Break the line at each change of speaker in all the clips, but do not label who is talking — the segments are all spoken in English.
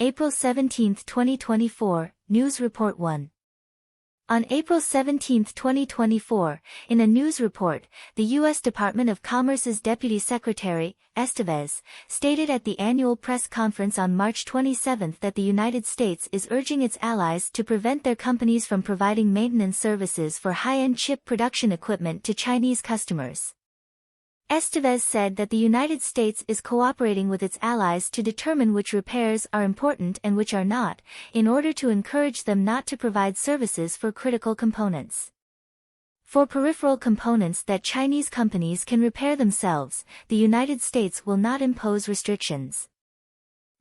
April 17, 2024, News Report 1. On April 17, 2024, in a news report, the U.S. Department of Commerce's Deputy Secretary, Estevez, stated at the annual press conference on March 27 that the United States is urging its allies to prevent their companies from providing maintenance services for high-end chip production equipment to Chinese customers. Estevez said that the United States is cooperating with its allies to determine which repairs are important and which are not, in order to encourage them not to provide services for critical components. For peripheral components that Chinese companies can repair themselves, the United States will not impose restrictions.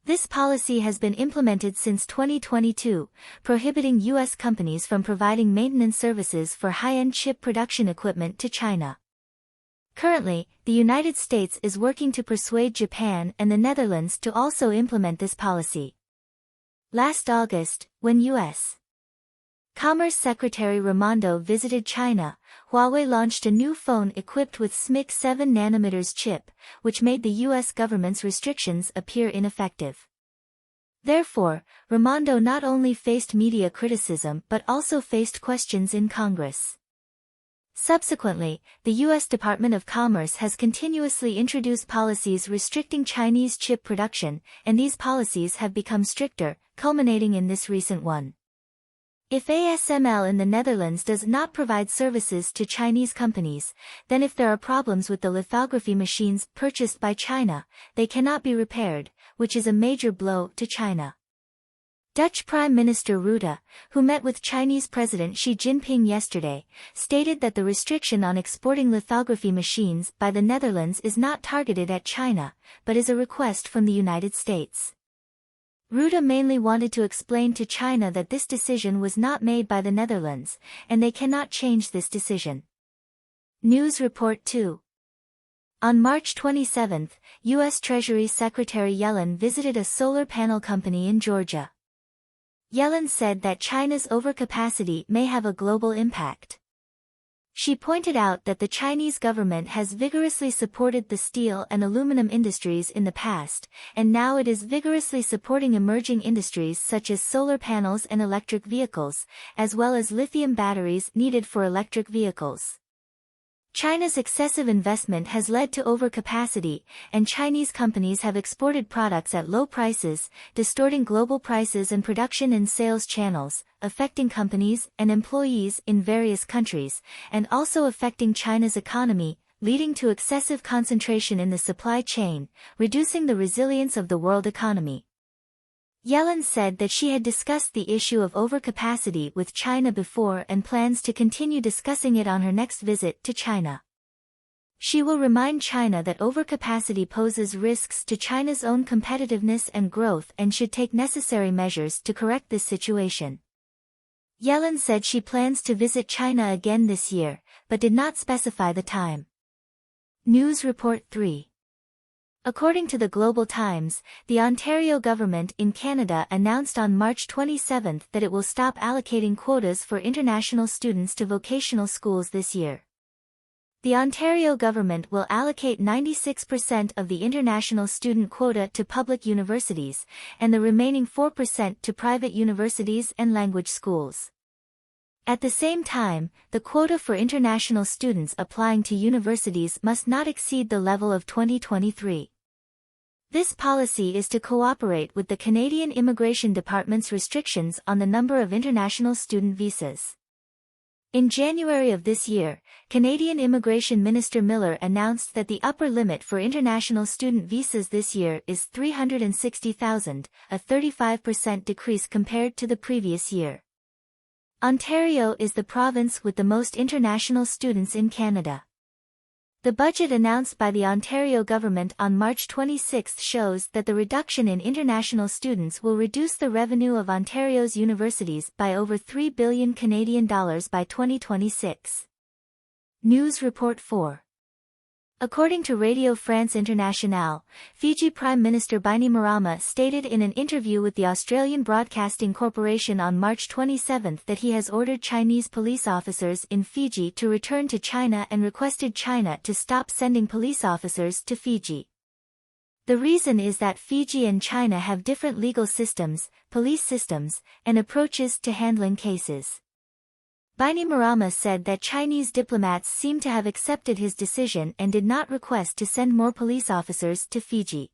This policy has been implemented since 2022, prohibiting U.S. companies from providing maintenance services for high-end chip production equipment to China. Currently, the United States is working to persuade Japan and the Netherlands to also implement this policy. Last August, when U.S. Commerce Secretary Raimondo visited China, Huawei launched a new phone equipped with SMIC 7nm chip, which made the U.S. government's restrictions appear ineffective. Therefore, Raimondo not only faced media criticism but also faced questions in Congress. Subsequently, the U.S. Department of Commerce has continuously introduced policies restricting Chinese chip production, and these policies have become stricter, culminating in this recent one. If ASML in the Netherlands does not provide services to Chinese companies, then if there are problems with the lithography machines purchased by China, they cannot be repaired, which is a major blow to China. Dutch Prime Minister Rutte, who met with Chinese President Xi Jinping yesterday, stated that the restriction on exporting lithography machines by the Netherlands is not targeted at China, but is a request from the United States. Rutte mainly wanted to explain to China that this decision was not made by the Netherlands, and they cannot change this decision. News Report 2. On March 27, U.S. Treasury Secretary Yellen visited a solar panel company in Georgia. Yellen said that China's overcapacity may have a global impact. She pointed out that the Chinese government has vigorously supported the steel and aluminum industries in the past, and now it is vigorously supporting emerging industries such as solar panels and electric vehicles, as well as lithium batteries needed for electric vehicles. China's excessive investment has led to overcapacity, and Chinese companies have exported products at low prices, distorting global prices and production and sales channels, affecting companies and employees in various countries, and also affecting China's economy, leading to excessive concentration in the supply chain, reducing the resilience of the world economy. Yellen said that she had discussed the issue of overcapacity with China before and plans to continue discussing it on her next visit to China. She will remind China that overcapacity poses risks to China's own competitiveness and growth and should take necessary measures to correct this situation. Yellen said she plans to visit China again this year, but did not specify the time. News Report 3. According to the Global Times, the Ontario government in Canada announced on March 27 that it will stop allocating quotas for international students to vocational schools this year. The Ontario government will allocate 96% of the international student quota to public universities, and the remaining 4% to private universities and language schools. At the same time, the quota for international students applying to universities must not exceed the level of 2023. This policy is to cooperate with the Canadian Immigration Department's restrictions on the number of international student visas. In January of this year, Canadian Immigration Minister Miller announced that the upper limit for international student visas this year is 360,000, a 35% decrease compared to the previous year. Ontario is the province with the most international students in Canada. The budget announced by the Ontario government on March 26 shows that the reduction in international students will reduce the revenue of Ontario's universities by over $3 billion Canadian dollars by 2026. News Report 4. According to Radio France Internationale, Fiji Prime Minister Bainimarama stated in an interview with the Australian Broadcasting Corporation on March 27 that he has ordered Chinese police officers in Fiji to return to China and requested China to stop sending police officers to Fiji. The reason is that Fiji and China have different legal systems, police systems, and approaches to handling cases. Bainimarama said that Chinese diplomats seem to have accepted his decision and did not request to send more police officers to Fiji.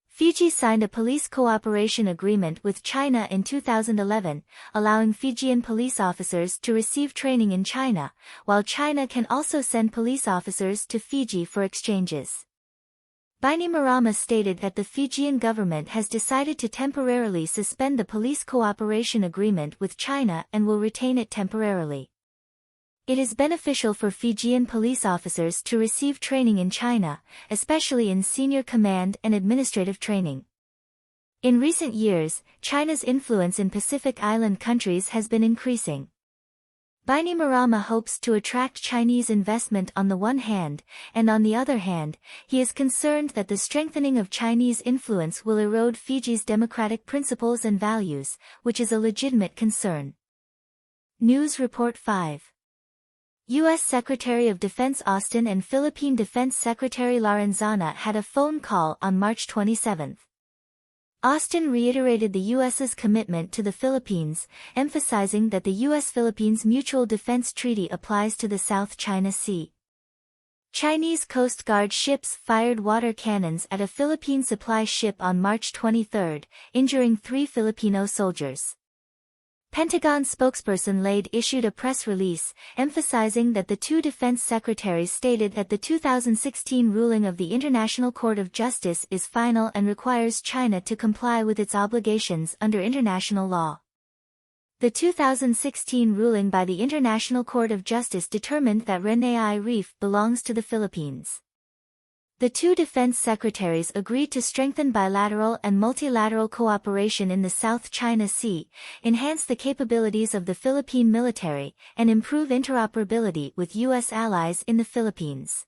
Fiji signed a police cooperation agreement with China in 2011, allowing Fijian police officers to receive training in China, while China can also send police officers to Fiji for exchanges. Bainimarama stated that the Fijian government has decided to temporarily suspend the police cooperation agreement with China and will retain it temporarily. It is beneficial for Fijian police officers to receive training in China, especially in senior command and administrative training. In recent years, China's influence in Pacific Island countries has been increasing. Bainimarama hopes to attract Chinese investment on the one hand, and on the other hand, he is concerned that the strengthening of Chinese influence will erode Fiji's democratic principles and values, which is a legitimate concern. News Report 5. U.S. Secretary of Defense Austin and Philippine Defense Secretary Lorenzana had a phone call on March 27. Austin reiterated the U.S.'s commitment to the Philippines, emphasizing that the U.S.-Philippines Mutual Defense Treaty applies to the South China Sea. Chinese Coast Guard ships fired water cannons at a Philippine supply ship on March 23, injuring 3 Filipino soldiers. Pentagon spokesperson Lade issued a press release, emphasizing that the two defense secretaries stated that the 2016 ruling of the International Court of Justice is final and requires China to comply with its obligations under international law. The 2016 ruling by the International Court of Justice determined that Renai Reef belongs to the Philippines. The two defense secretaries agreed to strengthen bilateral and multilateral cooperation in the South China Sea, enhance the capabilities of the Philippine military, and improve interoperability with U.S. allies in the Philippines.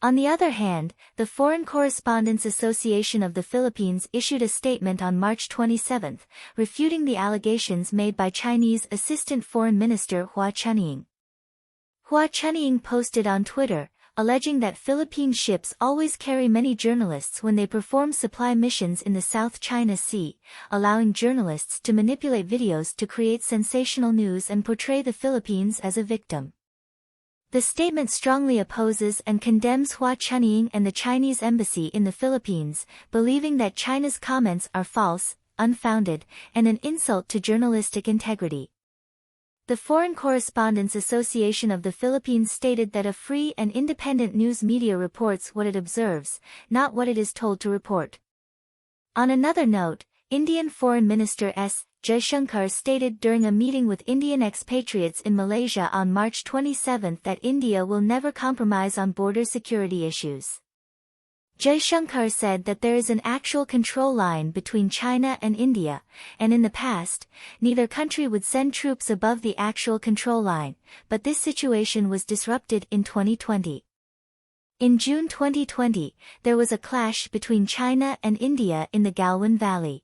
On the other hand, the Foreign Correspondents Association of the Philippines issued a statement on March 27, refuting the allegations made by Chinese Assistant Foreign Minister Hua Chunying. Hua Chunying posted on Twitter, alleging that Philippine ships always carry many journalists when they perform supply missions in the South China Sea, allowing journalists to manipulate videos to create sensational news and portray the Philippines as a victim. The statement strongly opposes and condemns Hua Chunying and the Chinese embassy in the Philippines, believing that China's comments are false, unfounded, and an insult to journalistic integrity. The Foreign Correspondents Association of the Philippines stated that a free and independent news media reports what it observes, not what it is told to report. On another note, Indian Foreign Minister S. Jaishankar stated during a meeting with Indian expatriates in Malaysia on March 27 that India will never compromise on border security issues. Jaishankar said that there is an actual control line between China and India, and in the past, neither country would send troops above the actual control line, but this situation was disrupted in 2020. In June 2020, there was a clash between China and India in the Galwan Valley.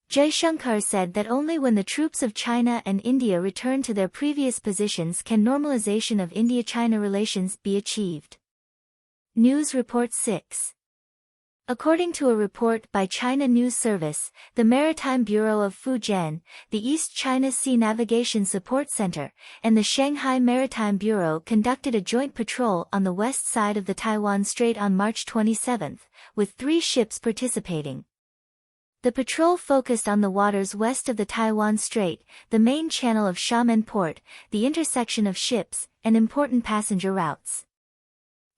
Jaishankar said that only when the troops of China and India return to their previous positions can normalization of India-China relations be achieved. News Report 6. According to a report by China News Service, the Maritime Bureau of Fujian, the East China Sea Navigation Support Center, and the Shanghai Maritime Bureau conducted a joint patrol on the west side of the Taiwan Strait on March 27, with 3 ships participating. The patrol focused on the waters west of the Taiwan Strait, the main channel of Xiamen Port, the intersection of ships, and important passenger routes.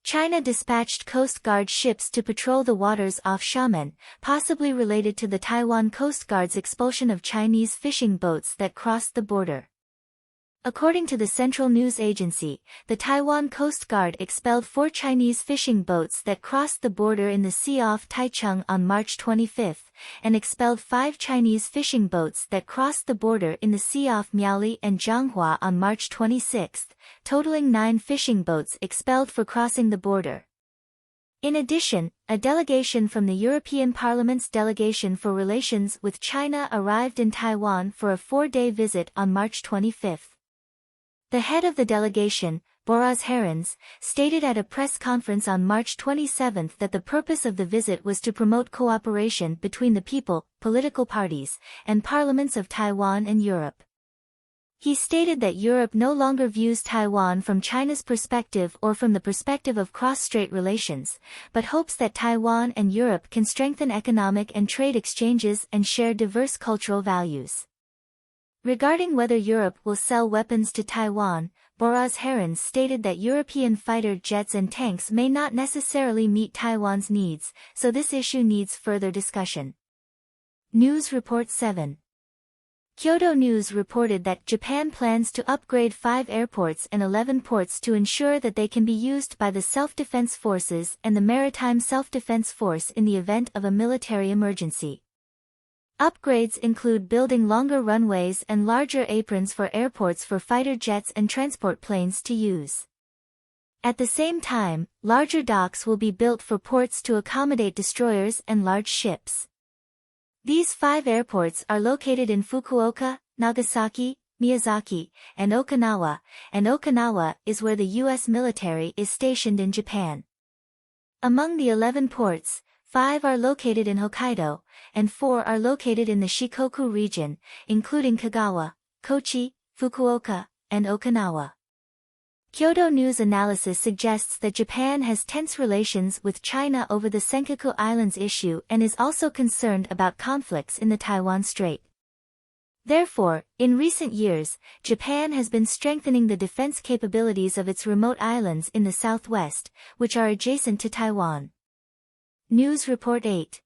China dispatched Coast Guard ships to patrol the waters off Xiamen, possibly related to the Taiwan Coast Guard's expulsion of Chinese fishing boats that crossed the border. According to the Central News Agency, the Taiwan Coast Guard expelled 4 Chinese fishing boats that crossed the border in the sea off Taichung on March 25, and expelled 5 Chinese fishing boats that crossed the border in the sea off Miaoli and Zhonghua on March 26, totaling 9 fishing boats expelled for crossing the border. In addition, a delegation from the European Parliament's Delegation for Relations with China arrived in Taiwan for a 4-day visit on March 25. The head of the delegation, Boraz Herons, stated at a press conference on March 27 that the purpose of the visit was to promote cooperation between the people, political parties, and parliaments of Taiwan and Europe. He stated that Europe no longer views Taiwan from China's perspective or from the perspective of cross-strait relations, but hopes that Taiwan and Europe can strengthen economic and trade exchanges and share diverse cultural values. Regarding whether Europe will sell weapons to Taiwan, Boraz Herons stated that European fighter jets and tanks may not necessarily meet Taiwan's needs, so this issue needs further discussion. News Report 7. Kyodo News reported that Japan plans to upgrade 5 airports and 11 ports to ensure that they can be used by the Self-Defense Forces and the Maritime Self-Defense Force in the event of a military emergency. Upgrades include building longer runways and larger aprons for airports for fighter jets and transport planes to use. At the same time, larger docks will be built for ports to accommodate destroyers and large ships. These 5 airports are located in Fukuoka, Nagasaki, Miyazaki, and Okinawa is where the U.S. military is stationed in Japan. Among the 11 ports, 5 are located in Hokkaido, and 4 are located in the Shikoku region, including Kagawa, Kochi, Fukuoka, and Okinawa. Kyodo News analysis suggests that Japan has tense relations with China over the Senkaku Islands issue and is also concerned about conflicts in the Taiwan Strait. Therefore, in recent years, Japan has been strengthening the defense capabilities of its remote islands in the southwest, which are adjacent to Taiwan. News Report 8.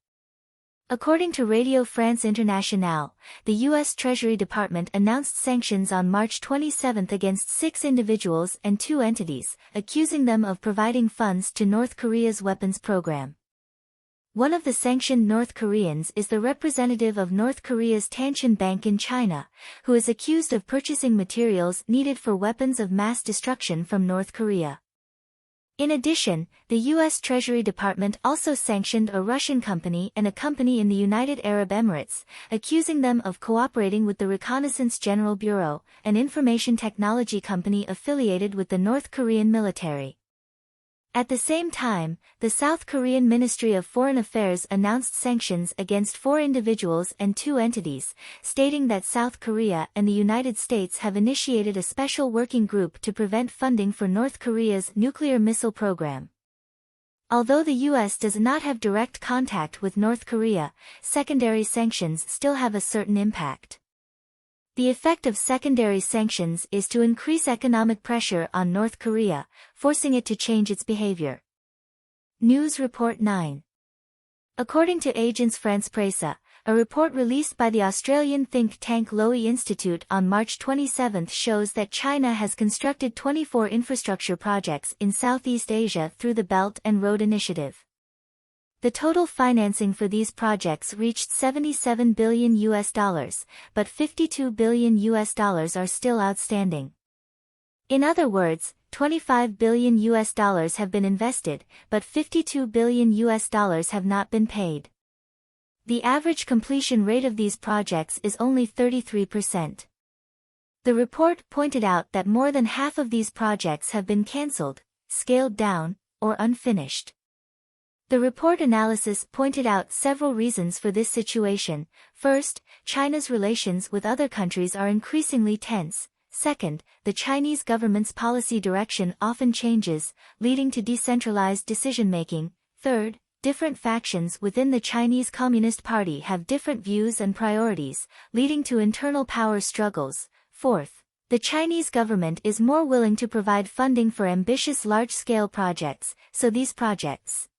According to Radio France Internationale, the U.S. Treasury Department announced sanctions on March 27 against 6 individuals and 2 entities, accusing them of providing funds to North Korea's weapons program. One of the sanctioned North Koreans is the representative of North Korea's Tanshin Bank in China, who is accused of purchasing materials needed for weapons of mass destruction from North Korea. In addition, the U.S. Treasury Department also sanctioned a Russian company and a company in the United Arab Emirates, accusing them of cooperating with the Reconnaissance General Bureau, an information technology company affiliated with the North Korean military. At the same time, the South Korean Ministry of Foreign Affairs announced sanctions against 4 individuals and 2 entities, stating that South Korea and the United States have initiated a special working group to prevent funding for North Korea's nuclear missile program. Although the U.S. does not have direct contact with North Korea, secondary sanctions still have a certain impact. The effect of secondary sanctions is to increase economic pressure on North Korea, forcing it to change its behavior. News Report 9. According to Agence France-Presse, a report released by the Australian think tank Lowy Institute on March 27 shows that China has constructed 24 infrastructure projects in Southeast Asia through the Belt and Road Initiative. The total financing for these projects reached $77 billion, but $52 billion are still outstanding. In other words, $25 billion have been invested, but $52 billion have not been paid. The average completion rate of these projects is only 33%. The report pointed out that more than half of these projects have been cancelled, scaled down, or unfinished. The report analysis pointed out several reasons for this situation. First, China's relations with other countries are increasingly tense. Second, the Chinese government's policy direction often changes, leading to decentralized decision-making. Third, different factions within the Chinese Communist Party have different views and priorities, leading to internal power struggles. Fourth, the Chinese government is more willing to provide funding for ambitious large-scale projects, so these projects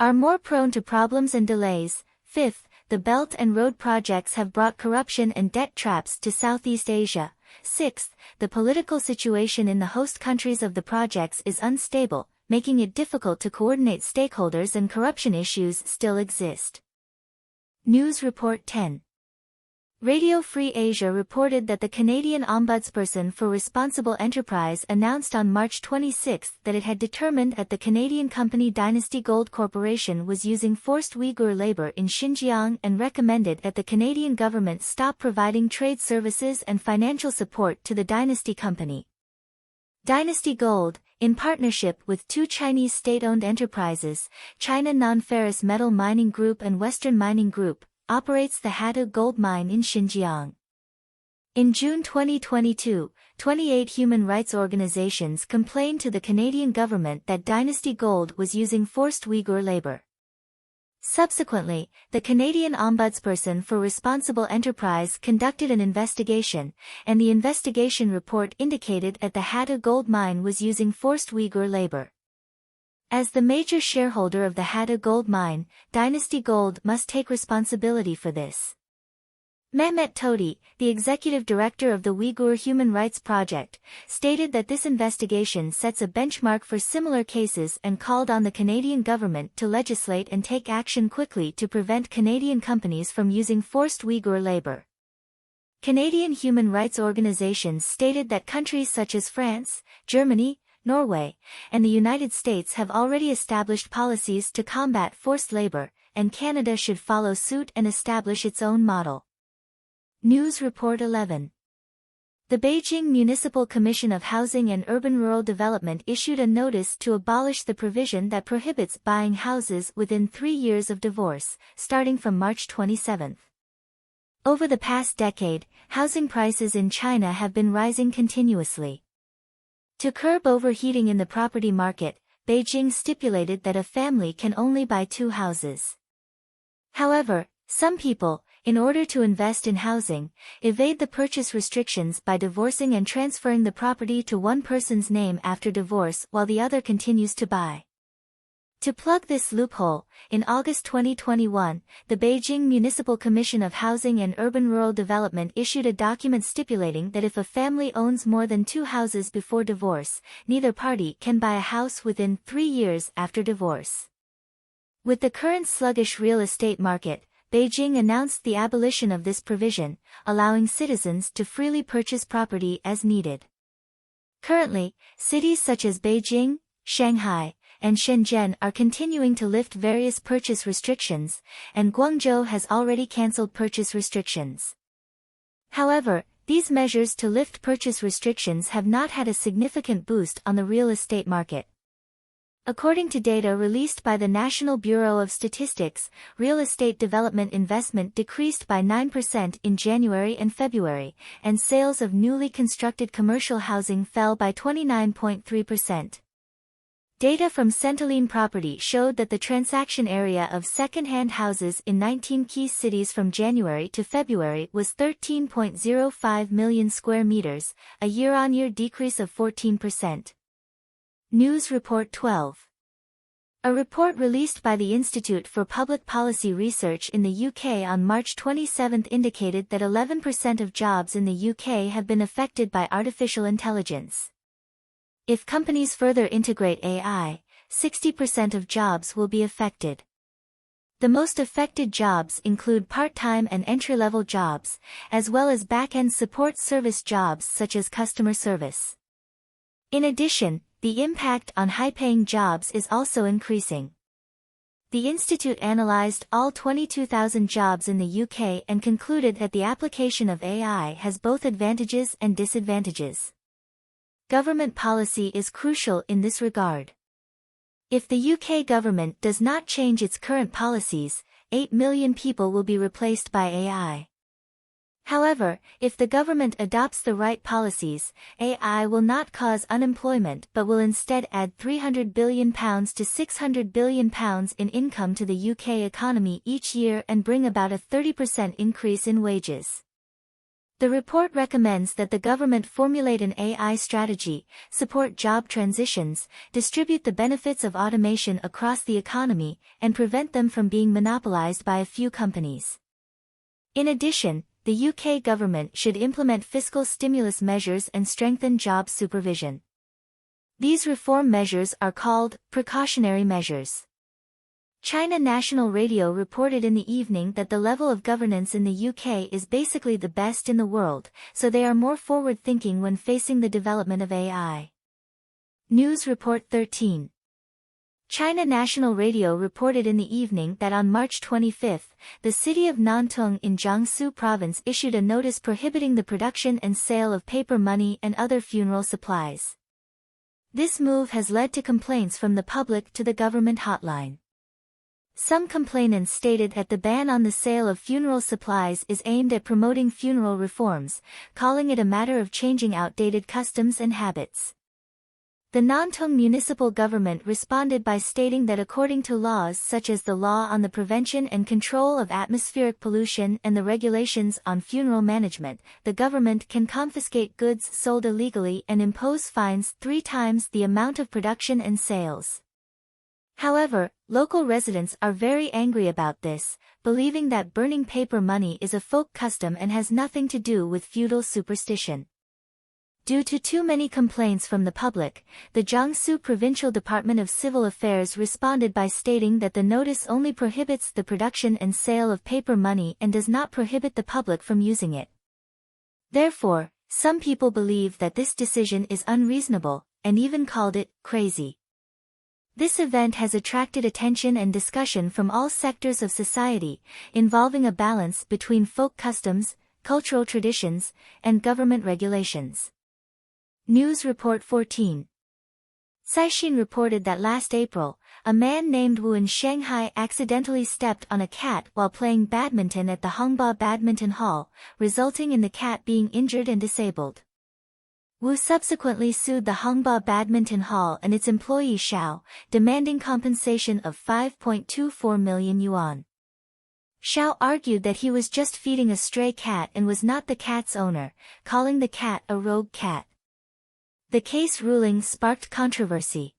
are more prone to problems and delays. Fifth, the Belt and Road projects have brought corruption and debt traps to Southeast Asia. Sixth, the political situation in the host countries of the projects is unstable, making it difficult to coordinate stakeholders, and corruption issues still exist. News Report 10. Radio Free Asia reported that the Canadian Ombudsperson for Responsible Enterprise announced on March 26 that it had determined that the Canadian company Dynasty Gold Corporation was using forced Uyghur labor in Xinjiang and recommended that the Canadian government stop providing trade services and financial support to the Dynasty company. Dynasty Gold, in partnership with two Chinese state-owned enterprises, China Non-Ferrous Metal Mining Group and Western Mining Group, operates the Hada Gold Mine in Xinjiang. In June 2022, 28 human rights organizations complained to the Canadian government that Dynasty Gold was using forced Uyghur labor. Subsequently, the Canadian Ombudsperson for Responsible Enterprise conducted an investigation, and the investigation report indicated that the Hada Gold Mine was using forced Uyghur labor. As the major shareholder of the Hada Gold Mine, Dynasty Gold must take responsibility for this. Mehmet Todi, the executive director of the Uyghur Human Rights Project, stated that this investigation sets a benchmark for similar cases and called on the Canadian government to legislate and take action quickly to prevent Canadian companies from using forced Uyghur labor. Canadian human rights organizations stated that countries such as France, Germany, Norway, and the United States have already established policies to combat forced labor, and Canada should follow suit and establish its own model. News Report 11. The Beijing Municipal Commission of Housing and Urban-Rural Development issued a notice to abolish the provision that prohibits buying houses within 3 years of divorce, starting from March 27. Over the past decade, housing prices in China have been rising continuously. To curb overheating in the property market, Beijing stipulated that a family can only buy 2 houses. However, some people, in order to invest in housing, evade the purchase restrictions by divorcing and transferring the property to one person's name after divorce while the other continues to buy. To plug this loophole, in August 2021, the Beijing Municipal Commission of Housing and Urban-Rural Development issued a document stipulating that if a family owns more than 2 houses before divorce, neither party can buy a house within 3 years after divorce. With the current sluggish real estate market, Beijing announced the abolition of this provision, allowing citizens to freely purchase property as needed. Currently, cities such as Beijing, Shanghai, and Shenzhen are continuing to lift various purchase restrictions, and Guangzhou has already cancelled purchase restrictions. However, these measures to lift purchase restrictions have not had a significant boost on the real estate market. According to data released by the National Bureau of Statistics, real estate development investment decreased by 9% in January and February, and sales of newly constructed commercial housing fell by 29.3%. Data from Centilene Property showed that the transaction area of second-hand houses in 19 key cities from January to February was 13.05 million square meters, a year-on-year decrease of 14%. News Report 12. A report released by the Institute for Public Policy Research in the UK on March 27 indicated that 11% of jobs in the UK have been affected by artificial intelligence. If companies further integrate AI, 60% of jobs will be affected. The most affected jobs include part-time and entry-level jobs, as well as back-end support service jobs such as customer service. In addition, the impact on high-paying jobs is also increasing. The institute analyzed all 22,000 jobs in the UK and concluded that the application of AI has both advantages and disadvantages. Government policy is crucial in this regard. If the UK government does not change its current policies, 8 million people will be replaced by AI. However, if the government adopts the right policies, AI will not cause unemployment but will instead add £300 billion to £600 billion in income to the UK economy each year and bring about a 30% increase in wages. The report recommends that the government formulate an AI strategy, support job transitions, distribute the benefits of automation across the economy, and prevent them from being monopolized by a few companies. In addition, the UK government should implement fiscal stimulus measures and strengthen job supervision. These reform measures are called precautionary measures. China National Radio reported in the evening that the level of governance in the UK is basically the best in the world, so they are more forward-thinking when facing the development of AI. News Report 13. China National Radio reported in the evening that on March 25, the city of Nantong in Jiangsu province issued a notice prohibiting the production and sale of paper money and other funeral supplies. This move has led to complaints from the public to the government hotline. Some complainants stated that the ban on the sale of funeral supplies is aimed at promoting funeral reforms, calling it a matter of changing outdated customs and habits. The Nantong municipal government responded by stating that according to laws such as the Law on the Prevention and Control of Atmospheric Pollution and the Regulations on Funeral Management, the government can confiscate goods sold illegally and impose fines 3 times the amount of production and sales. However, local residents are very angry about this, believing that burning paper money is a folk custom and has nothing to do with feudal superstition. Due to too many complaints from the public, the Jiangsu Provincial Department of Civil Affairs responded by stating that the notice only prohibits the production and sale of paper money and does not prohibit the public from using it. Therefore, some people believe that this decision is unreasonable, and even called it crazy. This event has attracted attention and discussion from all sectors of society, involving a balance between folk customs, cultural traditions, and government regulations. News Report 14. Caixin reported that last April, a man named Wu in Shanghai accidentally stepped on a cat while playing badminton at the Hongbao Badminton Hall, resulting in the cat being injured and disabled. Wu subsequently sued the Hongbao Badminton Hall and its employee Xiao, demanding compensation of 5.24 million yuan. Xiao argued that he was just feeding a stray cat and was not the cat's owner, calling the cat a rogue cat. The case ruling sparked controversy.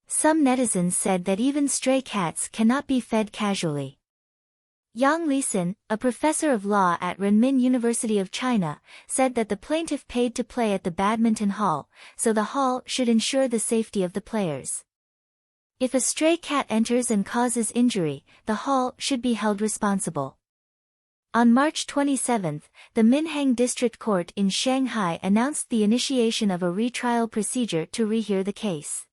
Some netizens said that even stray cats cannot be fed casually. Yang Lisin, a professor of law at Renmin University of China, said that the plaintiff paid to play at the badminton hall, so the hall should ensure the safety of the players. If a stray cat enters and causes injury, the hall should be held responsible. On March 27, the Minhang District Court in Shanghai announced the initiation of a retrial procedure to rehear the case.